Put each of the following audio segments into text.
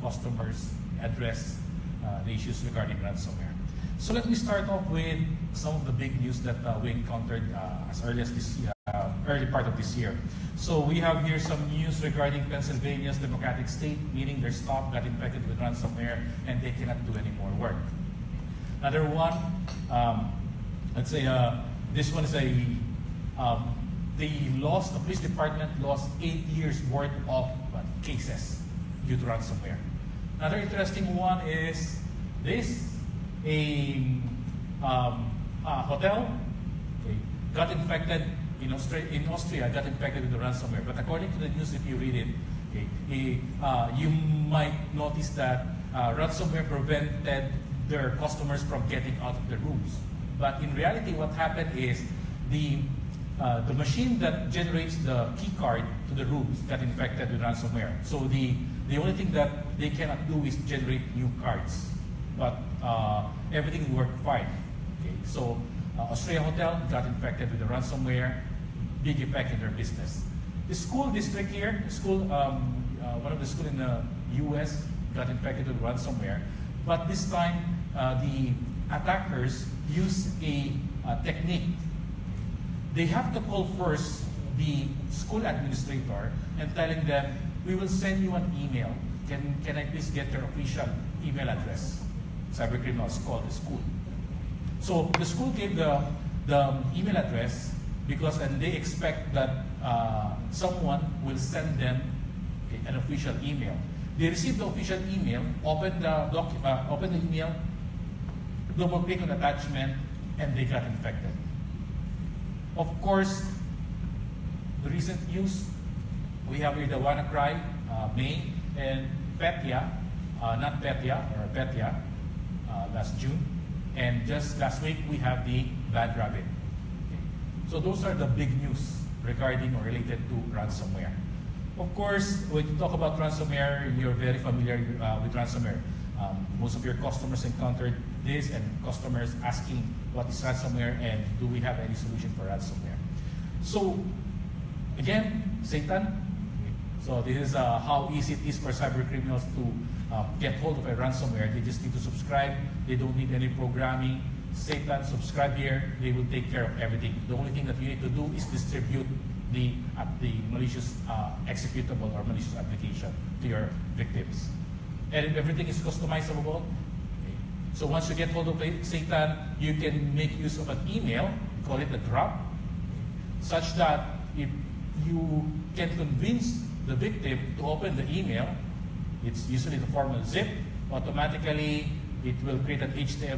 customers address the issues regarding ransomware. So let me start off with some of the big news that we encountered as early as this early part of this year. So we have here some news regarding Pennsylvania's Democratic State, meaning their staff got infected with ransomware and they cannot do any more work. Another one, let's say this one is the police department lost 8 years worth of cases due to ransomware. Another interesting one is this, a hotel got infected in Austria, got infected with the ransomware. But according to the news, if you read it, you might notice that ransomware prevented their customers from getting out of their rooms. But in reality, what happened is the machine that generates the key card to the rooms got infected with ransomware. So the only thing that they cannot do is generate new cards. But everything worked fine. So Austria Hotel got infected with the ransomware, big effect in their business. The school district here, one of the schools in the US got infected with ransomware. But this time, the attackers use a technique. They have to call first the school administrator and telling them, we will send you an email. Can I please get your official email address? Cybercriminals called the school. So the school gave the email address and they expect that someone will send them an official email. They received the official email, opened the email, double-click on the attachment, and they got infected. Of course, the recent news, we have here the WannaCry, May, and Petya, last June. And just last week, we have the Bad Rabbit. So those are the big news regarding or related to ransomware. Of course, when you talk about ransomware, you're very familiar with ransomware. Most of your customers encountered this, and customers asking what is ransomware and do we have any solution for ransomware. So again, Satan. So this is how easy it is for cyber criminals to get hold of a ransomware. They just need to subscribe. They don't need any programming. Satan, subscribe here. They will take care of everything. The only thing that you need to do is distribute the malicious executable or malicious application to your victims. And everything is customizable. So once you get hold of Satan, you can make use of an email, call it a drop, such that if you can convince the victim to open the email, it's usually the formal zip, automatically it will create an HTTP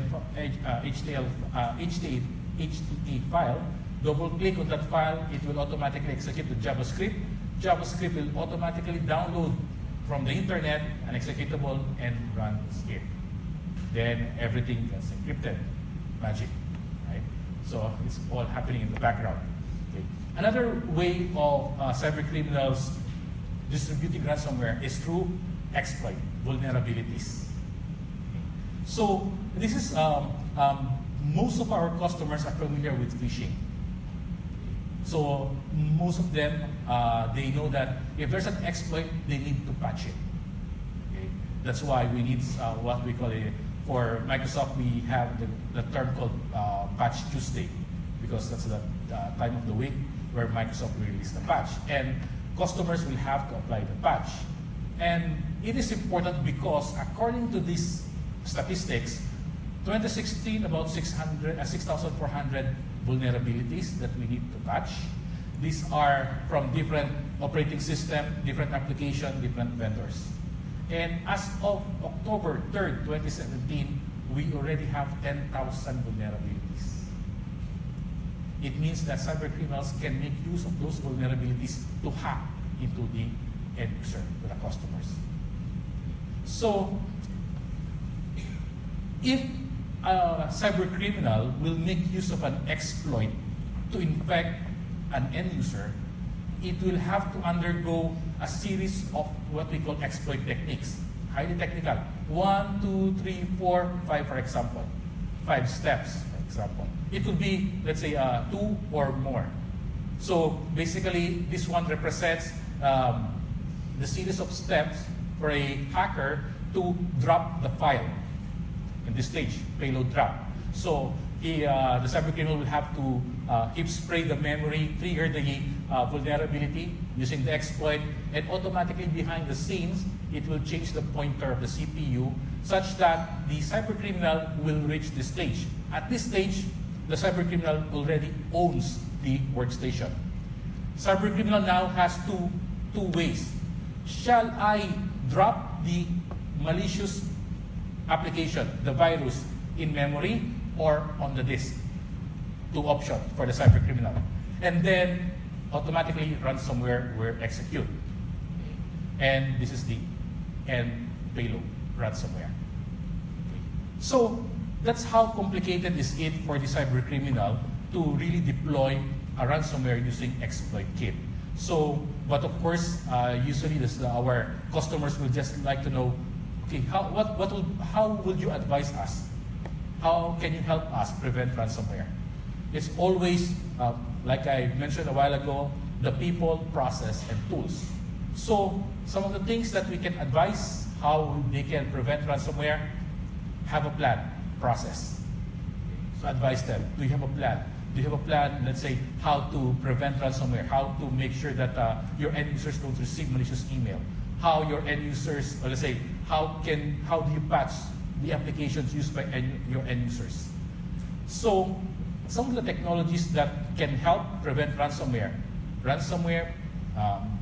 file. Double click on that file, it will automatically execute the JavaScript. JavaScript will automatically download from the internet an executable and run the script. Then everything gets encrypted. Magic, right? So it's all happening in the background. Okay. Another way of cyber criminals distributing ransomware is through exploit, vulnerabilities. Okay. So this is, most of our customers are familiar with phishing. So most of them, they know that if there's an exploit, they need to patch it. Okay? That's why we need what we call for Microsoft, we have the term called Patch Tuesday, because that's the time of the week where Microsoft will release the patch. And customers will have to apply the patch. And it is important because according to these statistics, 2016, about 6,400 vulnerabilities that we need to patch. These are from different operating systems, different applications, different vendors. And as of October 3rd, 2017, we already have 10,000 vulnerabilities. It means that cyber criminals can make use of those vulnerabilities to hack into the end user, to the customers. So, if a cyber criminal will make use of an exploit to infect an end user, it will have to undergo a series of what we call exploit techniques. Highly technical. 1, 2, 3, 4, 5, for example. 5 steps, for example. It could be, let's say, 2 or more. So basically, this one represents the series of steps for a hacker to drop the file in this stage, payload drop. So the cybercriminal will have to heap spray the memory, trigger the vulnerability using the exploit, and automatically behind the scenes, it will change the pointer of the CPU such that the cybercriminal will reach this stage. At this stage, the cybercriminal already owns the workstation. Cybercriminal now has two ways. Shall I drop the malicious application, the virus, in memory or on the disk? Two options for the cybercriminal. And then automatically ransomware will execute. And this is the end payload ransomware. So that's how complicated is it for the cybercriminal to really deploy a ransomware using exploit kit. So, but of course, usually our customers will just like to know, okay, how would you advise us? How can you help us prevent ransomware? It's always, like I mentioned a while ago, the people, process, and tools. So some of the things that we can advise how they can prevent ransomware: have a plan, process. So advise them, do you have a plan? Do you have a plan, let's say, how to prevent ransomware, how to make sure that your end users don't receive malicious email, how your end users, or let's say, how do you patch the applications used by your end users? So some of the technologies that can help prevent ransomware. Ransomware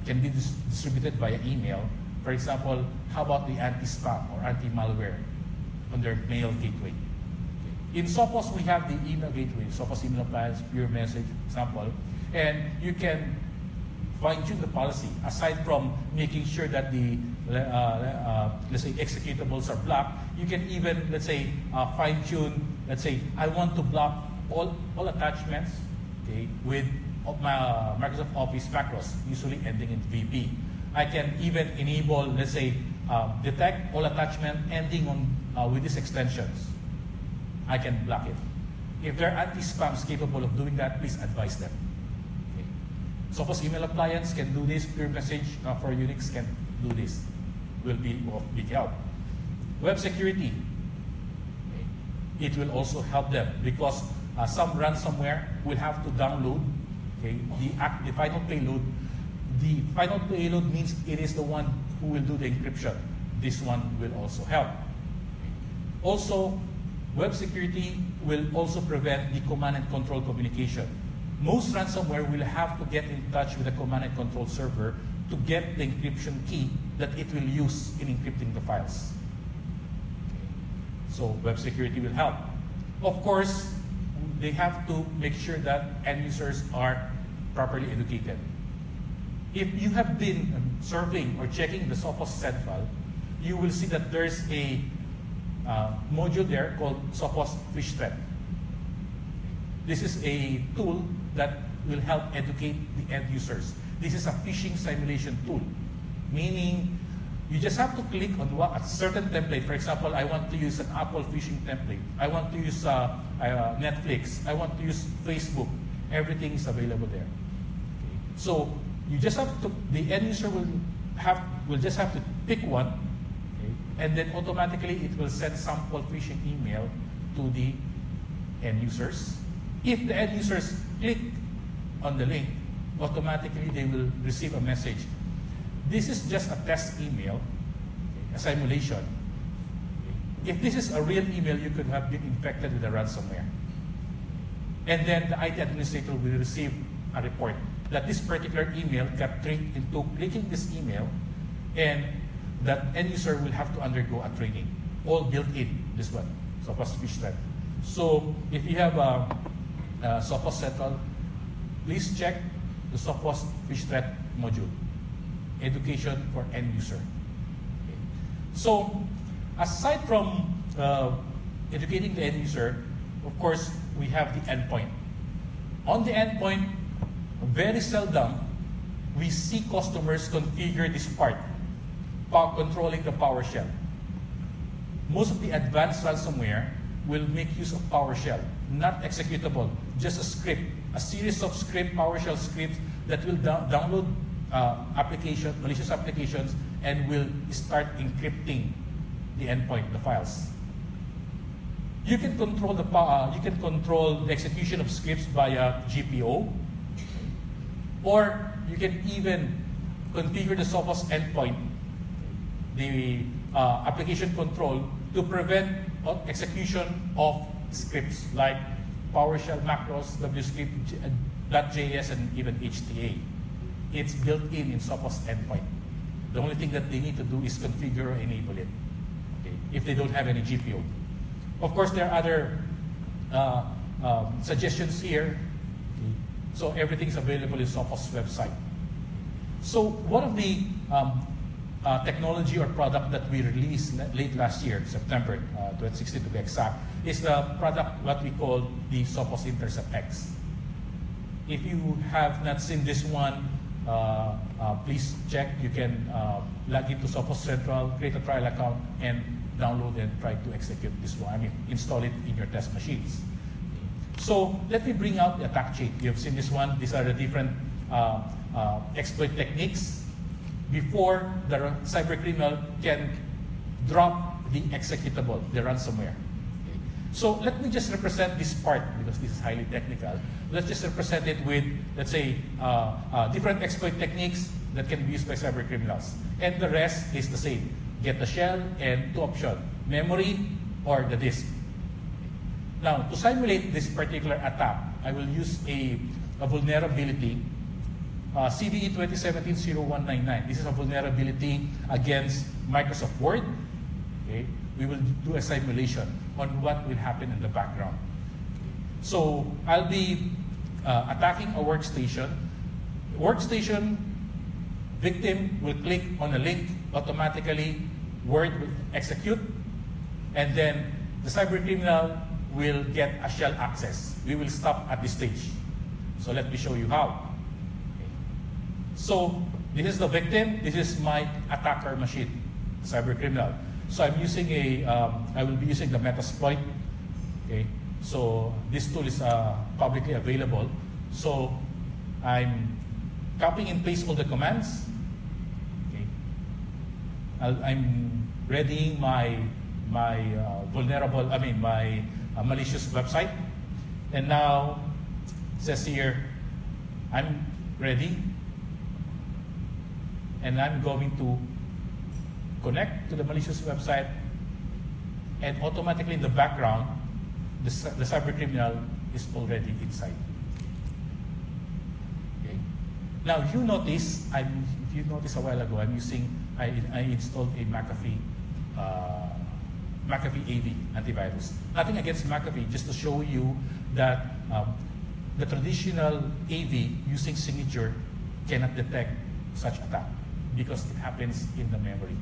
can be distributed via email. For example, how about the anti-spam or anti-malware on their mail gateway? In Sophos, we have the email gateway, Sophos email appliance, pure message, example, and you can fine-tune the policy. Aside from making sure that the, let's say, executables are blocked, you can even, let's say, fine-tune, let's say, I want to block all attachments, okay, with Microsoft Office macros, usually ending in VP. I can even enable, let's say, detect all attachment ending on with these extensions. I can block it. If there are anti-spams capable of doing that, please advise them. Okay. Sophos email appliance can do this. Pure message for Unix can do this. Will be of big help. Web security. Okay. It will also help them because some ransomware will have to download, okay, the final payload. The final payload means it is the one who will do the encryption. This one will also help. Also, web security will also prevent the command and control communication. Most ransomware will have to get in touch with the command and control server to get the encryption key that it will use in encrypting the files. Okay. So web security will help. Of course, they have to make sure that end users are properly educated. If you have been surfing or checking the Sophos Central, you will see that there's a module there called Sophos Phish Threat. This is a tool that will help educate the end users. This is a phishing simulation tool, meaning you just have to click on a certain template. For example, I want to use an Apple phishing template. I want to use Netflix. I want to use Facebook. Everything is available there. Okay. So you just have to, the end user will just have to pick one, and then automatically it will send sample phishing email to the end users. If the end users click on the link, automatically they will receive a message. This is just a test email, a simulation. If this is a real email, you could have been infected with a ransomware. And then the IT administrator will receive a report that this particular email got tricked into clicking this email, and that end user will have to undergo a training, all built in this one, Sophos Phish Threat. So if you have Sophos Central, please check the Sophos Phish Threat module, education for end user. Okay. So aside from educating the end user, of course, we have the endpoint. On the endpoint, very seldom we see customers configure this part, controlling the PowerShell. Most of the advanced ransomware will make use of PowerShell, not executable, just a script, a series of PowerShell scripts that will download malicious applications and will start encrypting the endpoint, the files. You can control the execution of scripts via GPO, or you can even configure the Sophos endpoint, the application control, to prevent execution of scripts like PowerShell macros, WScript.js, and even HTA. It's built in Sophos endpoint. The only thing that they need to do is configure or enable it, okay, if they don't have any GPO. Of course, there are other suggestions here. Okay. So everything's available in Sophos website. So one of the technology or product that we released late last year, September 2016 to be exact, is the product what we call the Sophos Intercept X. If you have not seen this one, please check. You can log into Sophos Central, create a trial account, and download and try to execute this one. I mean, install it in your test machines. So let me bring out the attack chain. You have seen this one. These are the different exploit techniques before the cybercriminal can drop the executable, the ransomware. Okay. So let me just represent this part, because this is highly technical. Let's just represent it with, let's say, different exploit techniques that can be used by cybercriminals. And the rest is the same. Get the shell and two options, memory or the disk. Now, to simulate this particular attack, I will use a vulnerability, CVE 2017-0199. This is a vulnerability against Microsoft Word. Okay. We will do a simulation on what will happen in the background. So I'll be attacking a workstation. Workstation victim will click on a link, automatically Word will execute, and then the cybercriminal will get a shell access. We will stop at this stage. So let me show you how. Okay. So this is the victim, this is my attacker machine, cybercriminal. So I'm using I will be using the Metasploit. Okay. So this tool is publicly available. So I'm copying and paste all the commands. Okay. I'm readying my malicious website. And now it says here, I'm ready. And I'm going to connect to the malicious website, and automatically in the background, the cybercriminal is already inside. Okay. Now, if you notice a while ago, I installed a McAfee AV antivirus. Nothing against McAfee, just to show you that the traditional AV using signature cannot detect such attack because it happens in the memory.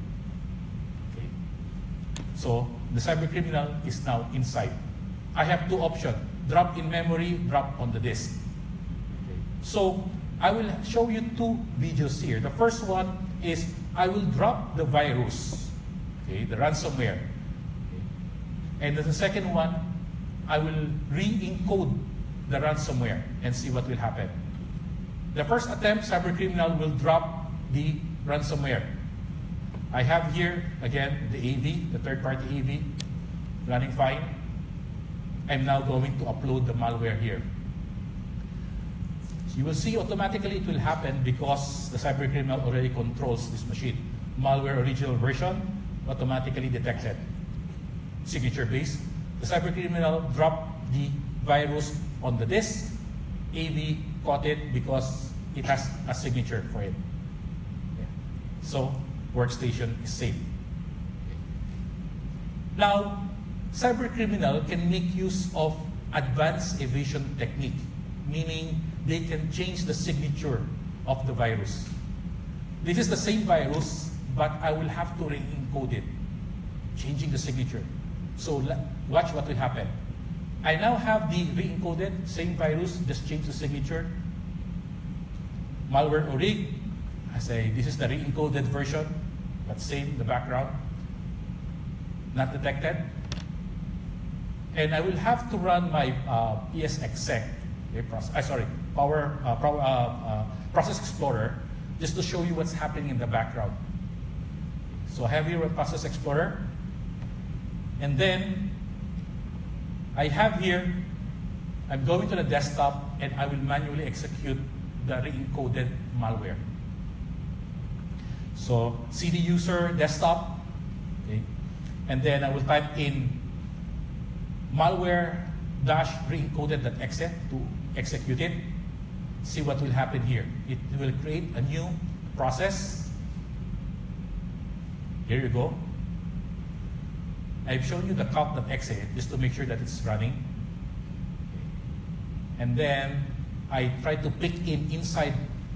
Okay. So the cybercriminal is now inside. I have two options: drop in memory, drop on the disk. Okay. So I will show you two videos here. The first one is I will drop the virus, okay, the ransomware. Okay. And the second one, I will re-encode the ransomware and see what will happen. The first attempt, cybercriminal will drop the ransomware. I have here, again, the AV, the third-party AV, running fine. I'm now going to upload the malware here. So you will see automatically it will happen because the cybercriminal already controls this machine. Malware original version, automatically detected. Signature-based. The cybercriminal dropped the virus on the disk. AV caught it because it has a signature for it. Yeah. So workstation is safe. Okay. Now, cybercriminal can make use of advanced evasion technique, meaning they can change the signature of the virus. This is the same virus, but I will have to re-encode it, changing the signature. So watch what will happen. I now have the re-encoded, same virus, just change the signature. Malware orig, I say this is the re-encoded version, but same, the background, not detected. And I will have to run my PSExec, okay, Process Explorer, just to show you what's happening in the background. So I have here a Process Explorer. And then I have here, I'm going to the desktop and I will manually execute the re-encoded malware. So CD user desktop, okay, and then I will type in malware-re-encoded.exe to execute it. See what will happen here. It will create a new process. Here you go. I've shown you the count.exe just to make sure that it's running. And then I try to pick in inside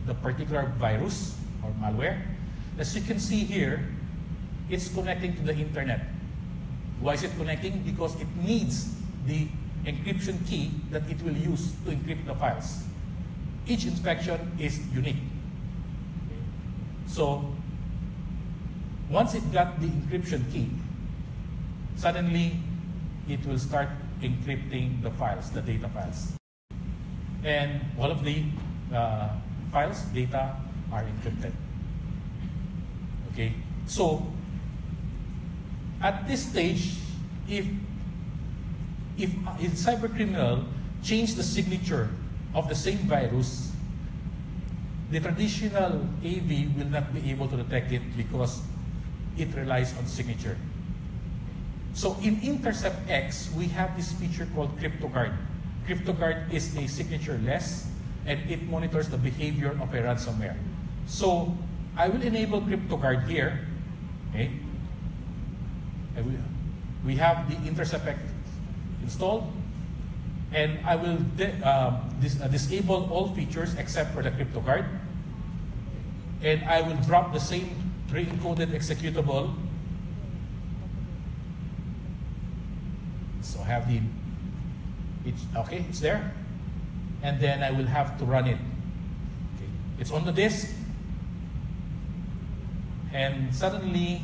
the particular virus or malware. As you can see here, it's connecting to the internet. Why is it connecting? Because it needs the encryption key that it will use to encrypt the files. Each inspection is unique. So once it got the encryption key, suddenly it will start encrypting the files, the data files. And all of the files, data are encrypted. Okay, so at this stage, if cybercriminal change the signature of the same virus, the traditional AV will not be able to detect it because it relies on signature. So in Intercept X, we have this feature called CryptoGuard. CryptoGuard is a signature-less, and it monitors the behavior of a ransomware. So I will enable CryptoGuard here. Okay. We have the Intercept X installed, and I will disable all features except for the CryptoGuard. And I will drop the same re-encoded executable. So I have it's there. And then I will have to run it. Okay. It's on the disk. And suddenly,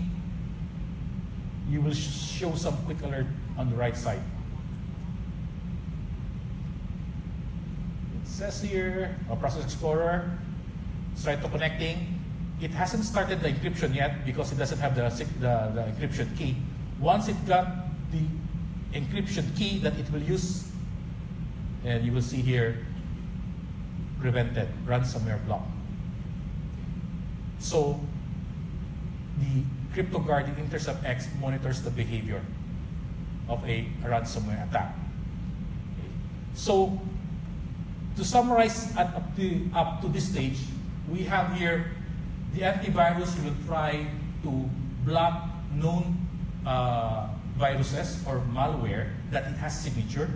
you will show some quick alert on the right side. It says here, Process Explorer, start to connecting. It hasn't started the encryption yet because it doesn't have the encryption key. Once it got the encryption key that it will use, and you will see here, prevented, ransomware block. So the CryptoGuard in Intercept X monitors the behavior of a ransomware attack. Okay. So to summarize up to this stage, we have here the antivirus will try to block known viruses or malware that it has signature.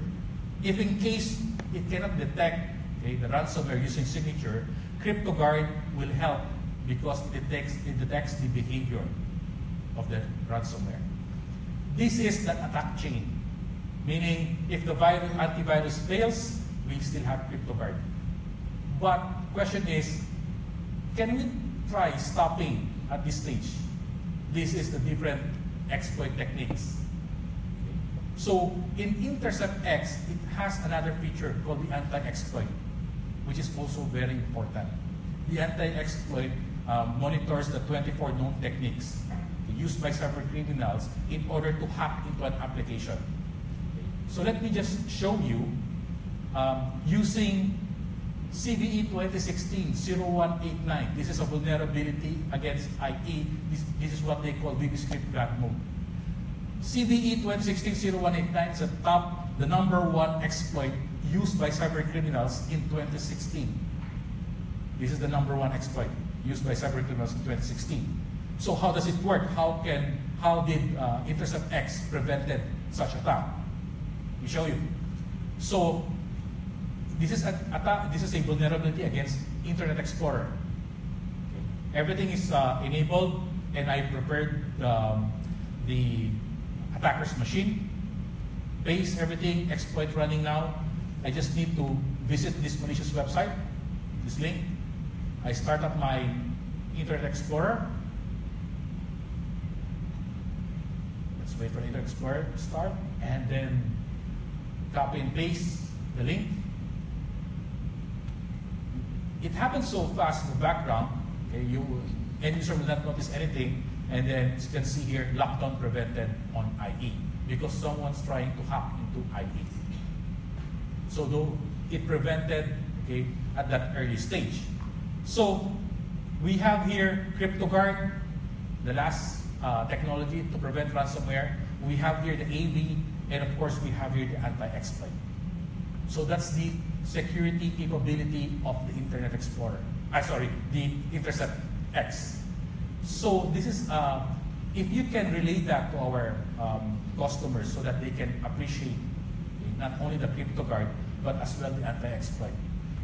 If in case it cannot detect the ransomware using signature, CryptoGuard will help because it detects the behavior of the ransomware. This is the attack chain, meaning if the antivirus fails, we still have CryptoGuard. But question is, can we try stopping at this stage? This is the different exploit techniques. So in Intercept X, it has another feature called the anti-exploit, which is also very important. The anti-exploit monitors the 24 known techniques used by cyber criminals in order to hack into an application. So let me just show you using CVE 2016-0189. This is a vulnerability against IE. This is what they call VBScript grab mode. CVE 2016-0189 is the #1 exploit used by cyber criminals in 2016. This is the #1 exploit used by cyber criminals in 2016. So how does it work? How did Intercept X prevented such attack? Let me show you. So this is a vulnerability against Internet Explorer. Okay. Everything is enabled, and I prepared the attacker's machine. Paste everything, exploit running now. I just need to visit this malicious website, this link. I start up my Internet Explorer. Let's wait for Internet Explorer to start, and then copy and paste the link. It happens so fast in the background, okay, end user will not notice anything, And then as you can see here, lockdown prevented on IE because someone's trying to hack into IE. So though it prevented, okay, at that early stage. So we have here CryptoGuard, the last technology to prevent ransomware. We have here the AV, and of course we have here the anti-exploit. So that's the security capability of the Internet Explorer. The Intercept X. So this is, if you can relate that to our customers so that they can appreciate not only the CryptoGuard, but as well the anti-exploit.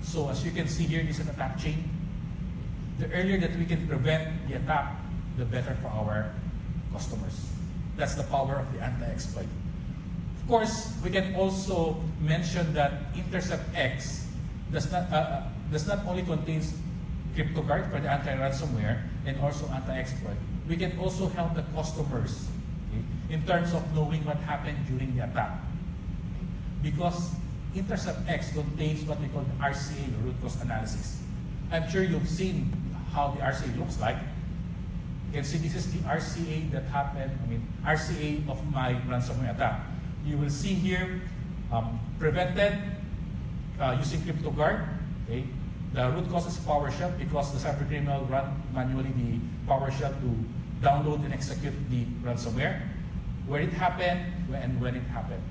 So as you can see here, this is an attack chain. The earlier that we can prevent the attack, the better for our customers. That's the power of the anti-exploit. Of course, we can also mention that Intercept X does not only contains CryptoGuard for the anti-ransomware and also anti-exploit. We can also help the customers, okay, in terms of knowing what happened during the attack. Okay? Because Intercept X contains what we call the RCA, root cause analysis. I'm sure you've seen how the RCA looks like. You can see this is the RCA that happened, RCA of my ransomware attack. You will see here, prevented using CryptoGuard. Okay? The root cause is PowerShell because the cybercriminal run manually the PowerShell to download and execute the ransomware. Where it happened and when it happened.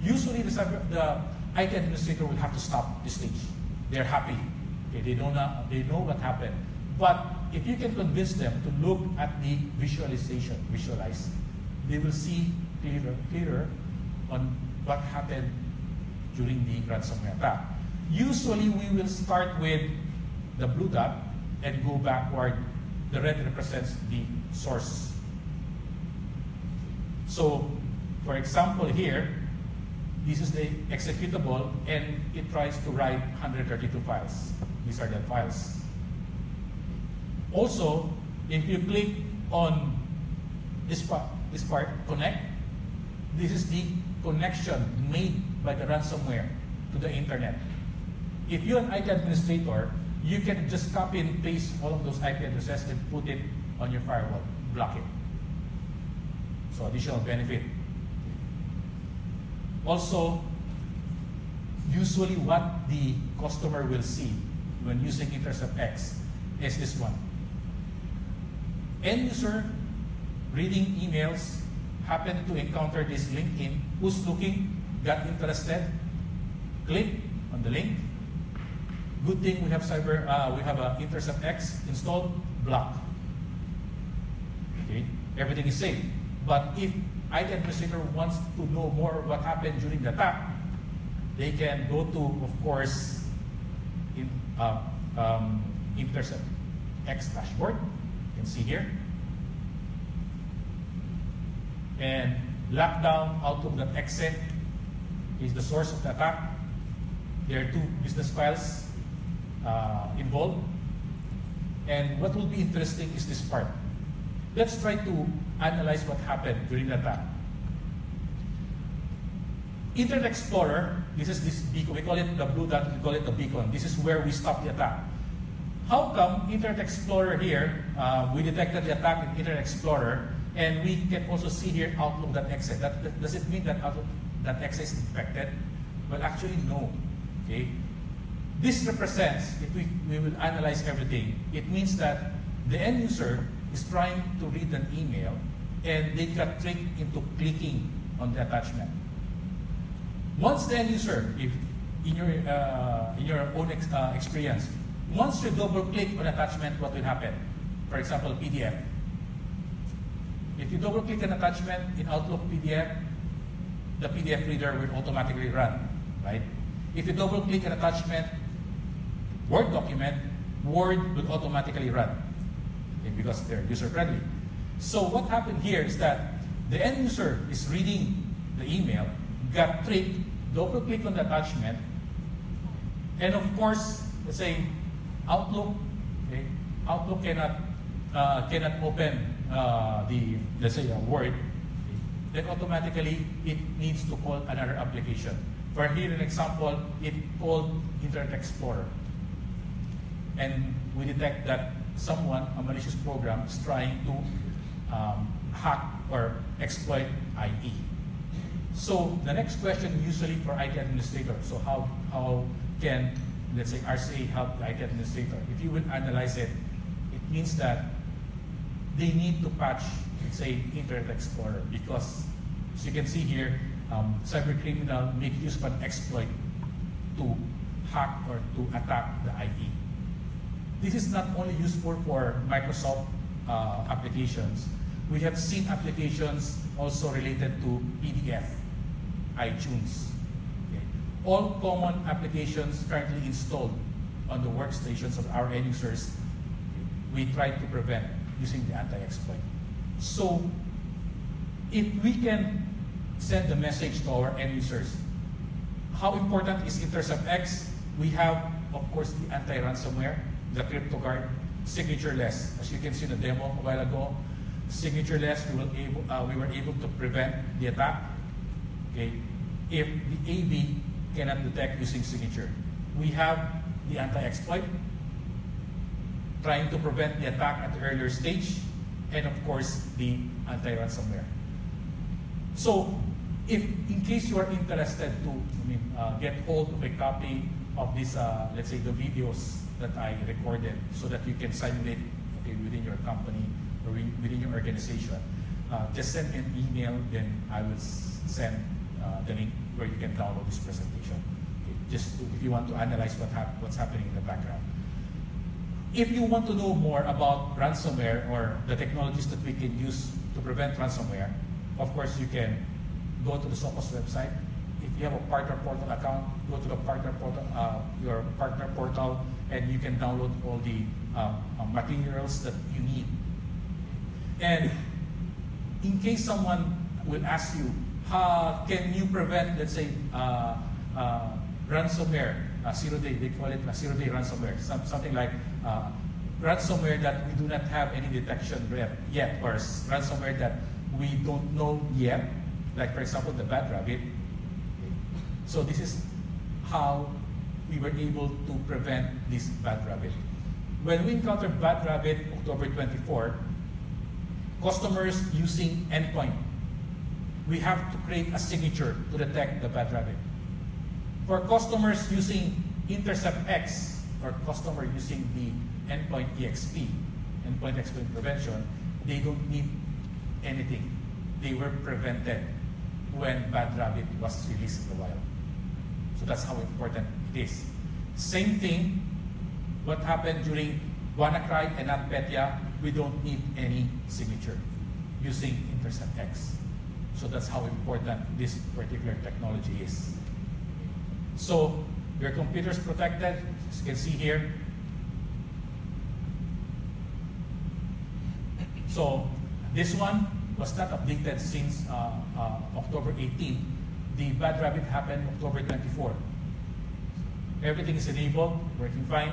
Usually the IT administrator will have to stop this stage. They're happy. Okay? They know what happened. But if you can convince them to look at the visualize, they will see clearer on what happened during the ransomware attack. Usually we will start with the blue dot and go backward. The red represents the source. So for example here, this is the executable and it tries to write 132 files. These are the files. Also, if you click on this part, connect, this is the connection made by the ransomware to the internet. If you're an IT administrator, you can just copy and paste all of those IP addresses and put it on your firewall, block it. So additional benefit. Also, usually what the customer will see when using Intercept X is this one. End user reading emails happened to encounter this link in, who's looking, got interested, click on the link. Good thing we have Intercept X installed, block. Okay, everything is safe. But if IT administrator wants to know more what happened during the attack, they can go to, of course, Intercept X dashboard. You can see here. And lockdown outlook.exe is the source of the attack. There are two business files involved. And what will be interesting is this part. Let's try to analyze what happened during the attack. Internet Explorer, this is this beacon. We call it the blue dot, we call it the beacon. This is where we stop the attack. How come Internet Explorer here, we detected the attack in Internet Explorer, and we can also see here Outlook.exe. Does it mean that Outlook.exe is infected? Well, actually, no. Okay. This represents, if we will analyze everything, it means that the end user is trying to read an email, and they got tricked into clicking on the attachment. Once the end user, if in your own experience, once you double click on attachment, what will happen? For example, PDF. If you double click an attachment in Outlook PDF, the PDF reader will automatically run, right? If you double click an attachment, Word document, Word will automatically run, okay, because they're user friendly. So what happened here is that the end user is reading the email, got tricked, double click on the attachment, and of course, let's say Outlook, okay, Outlook cannot open let's say a Word, okay, then automatically it needs to call another application. For here an example, it called Internet Explorer. And we detect that someone, a malicious program, is trying to hack or exploit IE. So the next question usually for IT administrator, so how can, let's say, RCA help the IT administrator? If you will analyze it, it means that they need to patch, let's say, Internet Explorer, because as you can see here, cyber criminal make use of an exploit to hack or to attack the IE. This is not only useful for Microsoft applications. We have seen applications also related to PDF, iTunes. Okay. All common applications currently installed on the workstations of our end users, we try to prevent using the anti-exploit. So if we can send the message to our end users, how important is Intercept X? We have, of course, the anti-ransomware, the CryptoGuard, signatureless. As you can see in the demo a while ago, signatureless, we were able to prevent the attack. Okay, if the AV cannot detect using signature. We have the anti-exploit, trying to prevent the attack at the earlier stage, and of course, the anti-ransomware. So, if in case you are interested to get hold of a copy of this, let's say the videos that I recorded, so that you can simulate within your company or within your organization, just send me an email, then I will send the link where you can download this presentation. Okay, just if you want to analyze what's happening in the background. If you want to know more about ransomware or the technologies that we can use to prevent ransomware, of course you can go to the Sophos website. If you have a partner portal account, go to the partner portal, your partner portal, and you can download all the materials that you need. And in case someone will ask you, can you prevent, let's say, ransomware, zero-day, they call it a zero-day ransomware, something like ransomware that we do not have any detection yet, or ransomware that we don't know yet, like for example the Bad Rabbit. So this is how we were able to prevent this Bad Rabbit. When we encountered Bad Rabbit October 24, customers using endpoint, we have to create a signature to detect the Bad Rabbit. For customers using Intercept X, or customer using the Endpoint EXP, Endpoint Exploit Prevention, they don't need anything. They were prevented when Bad Rabbit was released in the wild. So that's how important it is. Same thing, what happened during WannaCry and NotPetya, we don't need any signature using Intercept X. So that's how important this particular technology is. So your computer is protected, as you can see here. So this one was not updated since October 18. The Bad Rabbit happened October 24. Everything is enabled, working fine.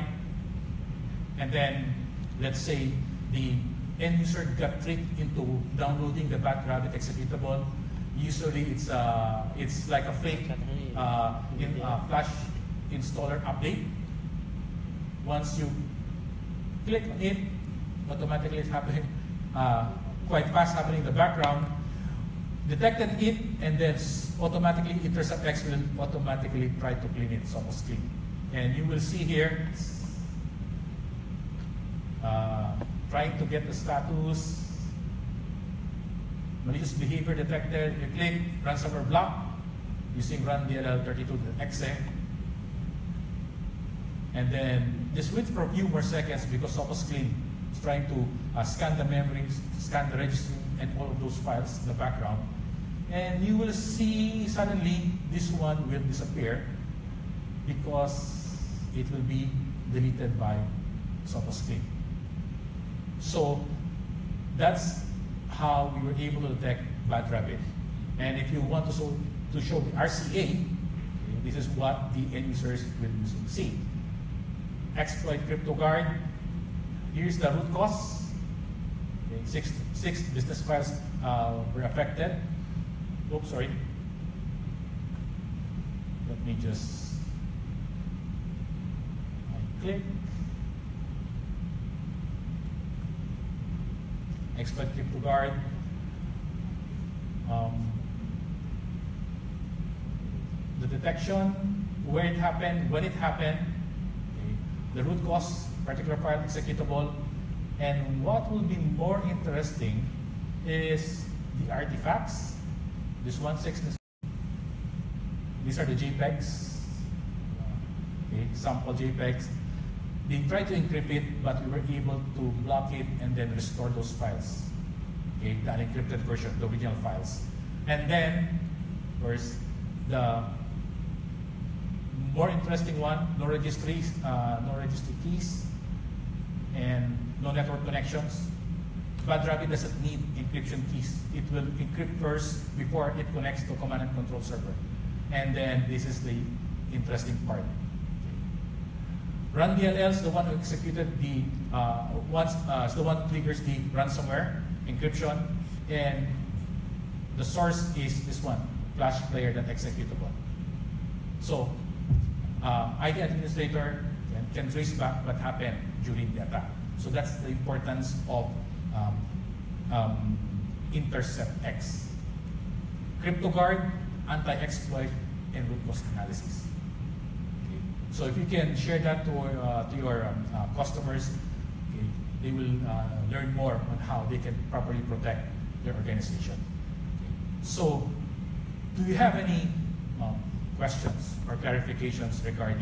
And then, let's say, the end user got tricked into downloading the Bad Rabbit executable. Usually, it's like a fake Flash installer update. Once you click on it, automatically it's happening quite fast, happening in the background. Detected it, and then automatically Intercept X will automatically try to clean it, so almost clean. And you will see here, trying to get the status, malicious behavior detected. You click ransomware block using run DLL32.exe, and then just wait for a few more seconds because Sophos Clean is trying to scan the memories, scan the registry, and all of those files in the background. And you will see suddenly this one will disappear because it will be deleted by Sophos Clean. So that's how we were able to detect Bad Rabbit. And if you want to show the RCA, this is what the end users will see. Exploit CryptoGuard. Here's the root cause. Okay, six business files were affected. Oops, sorry. Let me just click. exploit CryptoGuard. The detection, where it happened, when it happened, okay, the root cause, particular file executable, and what will be more interesting is the artifacts. This 1.6, these are the JPEGs, okay, sample JPEGs. They tried to encrypt it, but we were able to block it and then restore those files. Okay, the unencrypted version, the original files. And then, of course, the more interesting one, no registry keys, and no network connections. BadRabbit doesn't need encryption keys. It will encrypt first before it connects to command and control server. And then this is the interesting part. RunDLL is the one who executed the is the one who triggers the ransomware encryption, and the source is this one, FlashPlayer.executable. So IT administrator can trace back what happened during the attack. So that's the importance of Intercept X. CryptoGuard, anti-exploit, and root cause analysis. Okay. So if you can share that to your customers, okay, they will learn more on how they can properly protect their organization. Okay. So, do you have any questions or clarifications regarding